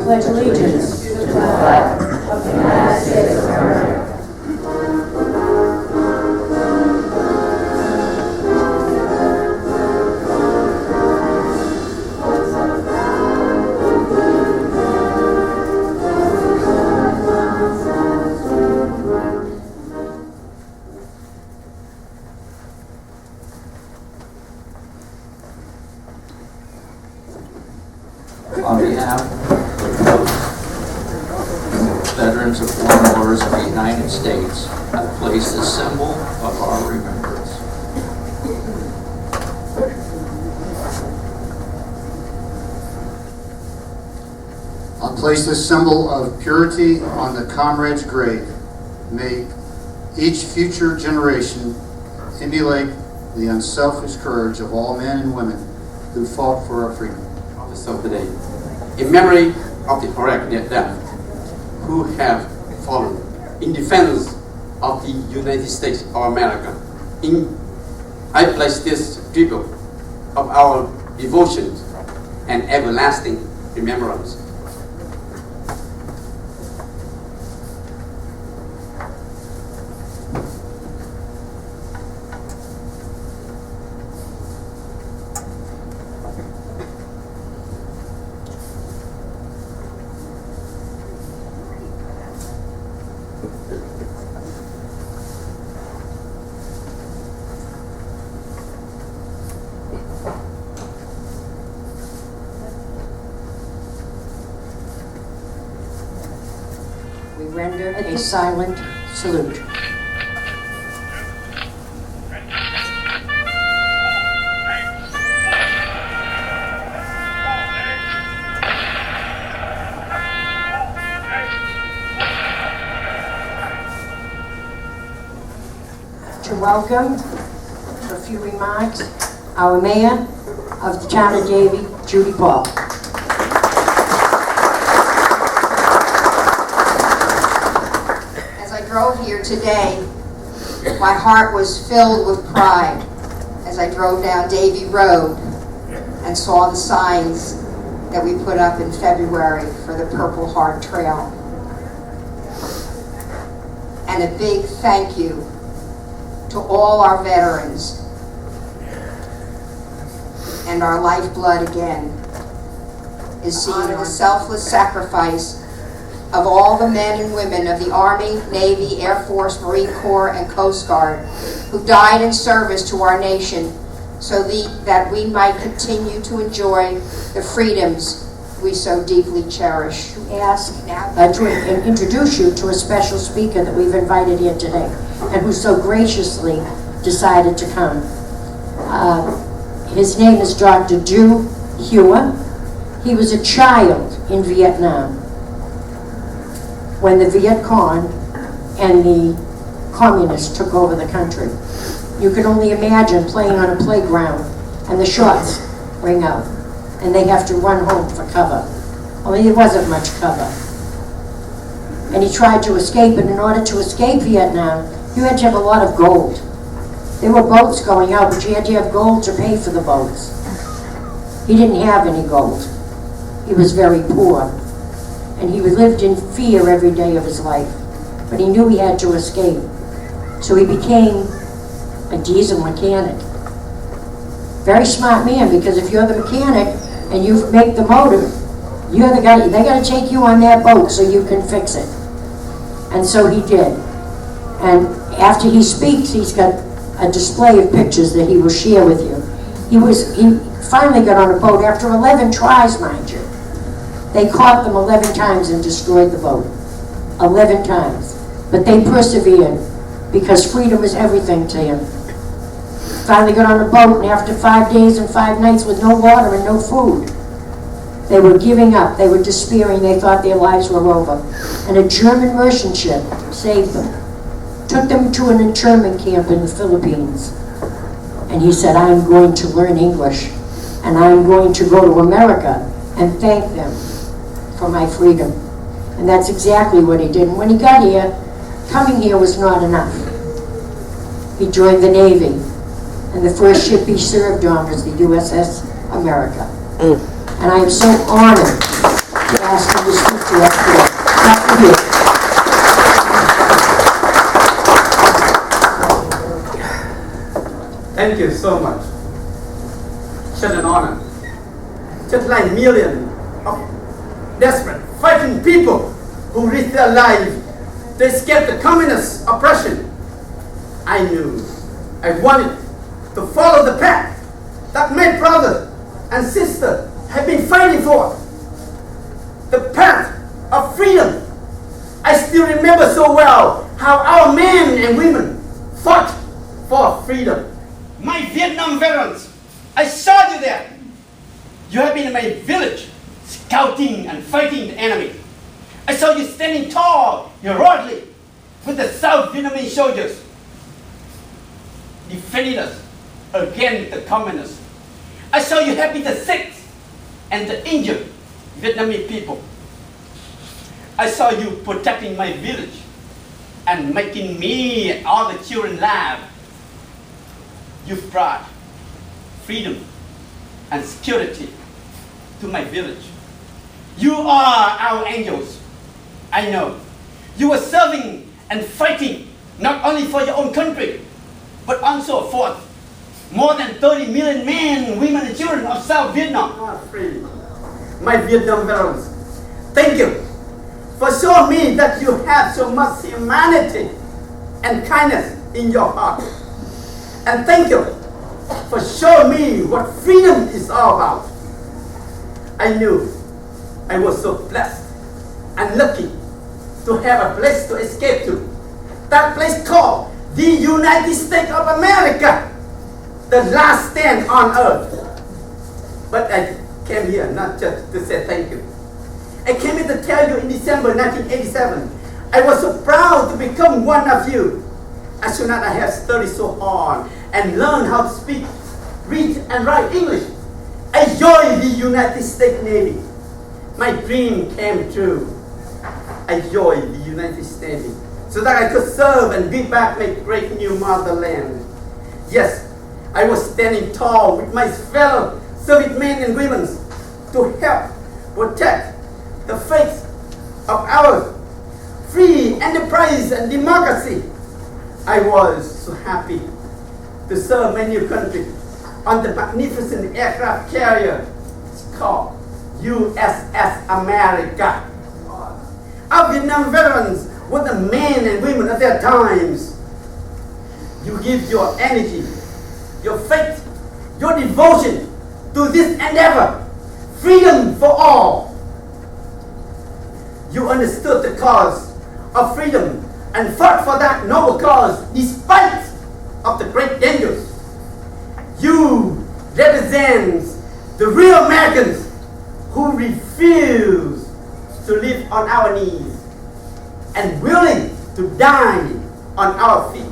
pledge allegiance to the flag of the United States of America. On behalf of both veterans of foreign wars of the United States, I place this symbol of our remembrance. I'll place this symbol of purity on the comrade's grave. May each future generation emulate the unselfish courage of all men and women who fought for our freedom. So today, in memory of the heroic dead who have fallen in defense of the United States of America, I place this tribute of our devotion and everlasting remembrance. We render a silent salute. To welcome, for a few remarks, our mayor of the town of Davie, Judy Paul. As I drove here today, my heart was filled with pride as I drove down Davie Road and saw the signs that we put up in February for the Purple Heart Trail. And a big thank you to all our veterans and our lifeblood again is seen in the selfless sacrifice of all the men and women of the Army, Navy, Air Force, Marine Corps, and Coast Guard who died in service to our nation so that we might continue to enjoy the freedoms we so deeply cherish. To introduce you to a special speaker that we've invited here today and who so graciously decided to come. His name is Dr. Du Hua. He was a child in Vietnam when the Viet Cong and the communists took over the country. You can only imagine playing on a playground and the shots ring out and they have to run home for cover. Only there wasn't much cover. And he tried to escape, and in order to escape Vietnam, you had to have a lot of gold. There were boats going out, but you had to have gold to pay for the boats. He didn't have any gold. He was very poor. And he lived in fear every day of his life. But he knew he had to escape. So he became a diesel mechanic. Very smart man, because if you're the mechanic and you make the motor, you're the guy, they got to take you on that boat so you can fix it. And so he did. And after he speaks, he's got a display of pictures that he will share with you. He finally got on a boat after 11 tries, mind you. They caught them 11 times and destroyed the boat. 11 times. But they persevered because freedom is everything to him. Finally got on a boat, and after 5 days and 5 nights with no water and no food, they were giving up. They were despairing. They thought their lives were over. And a German merchant ship saved them. Took them to an internment camp in the Philippines. And he said, I'm going to learn English, and I'm going to go to America and thank them for my freedom. And that's exactly what he did. And when he got here, coming here was not enough. He joined the Navy. And the first ship he served on was the USS America. And I am so honored to ask him to speak to us here. Dr. Hewitt. Thank you so much. Such an honor. Just like millions of desperate, fighting people who risked their lives to escape the communist oppression, I knew I wanted to follow the path that my brothers and sisters have been fighting for. The path of freedom. I still remember so well how our men and women fought for freedom. My Vietnam veterans, I saw you there. You have been in my village, scouting and fighting the enemy. I saw you standing tall, heroically, with the South Vietnamese soldiers, defending us against the communists. I saw you helping the sick and the injured Vietnamese people. I saw you protecting my village and making me and all the children laugh. You've brought freedom and security to my village. You are our angels. I know. You were serving and fighting not only for your own country, but also for more than 30 million men, women, and children of South Vietnam are free. My Vietnam veterans, thank you for showing me that you have so much humanity and kindness in your heart. And thank you for showing me what freedom is all about. I knew I was so blessed and lucky to have a place to escape to. That place called the United States of America, the last stand on earth. But I came here not just to say thank you. I came here to tell you in December 1987, I was so proud to become one of you. As soon as I have studied so hard and learned how to speak, read and write English, I joined the United States Navy. My dream came true. I joined the United States Navy so that I could serve and give back my great new motherland. Yes, I was standing tall with my fellow servicemen and women to help protect the faith of our free enterprise and democracy. I was so happy to serve my new country on the magnificent aircraft carrier called USS America. Our Vietnam veterans were the men and women of their times. You give your energy, your faith, your devotion to this endeavor, freedom for all. You understood the cause of freedom and fought for that noble cause despite of the great dangers. You represent the real Americans who refuse to live on our knees and willing to die on our feet.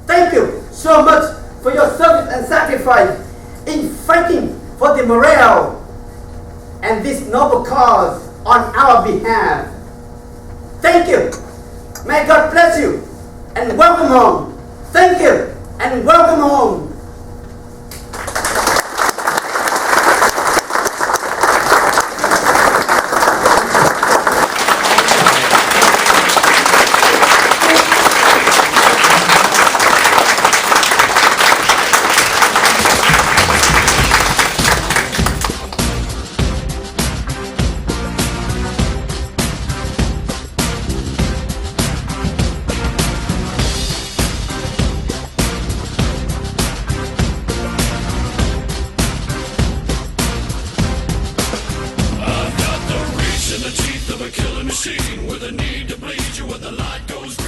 Thank you so much for your service and sacrifice in fighting for the morale and this noble cause on our behalf. Thank you. May God bless you and welcome home. Thank you and welcome home. Machine with a need to bleed you when the light goes green.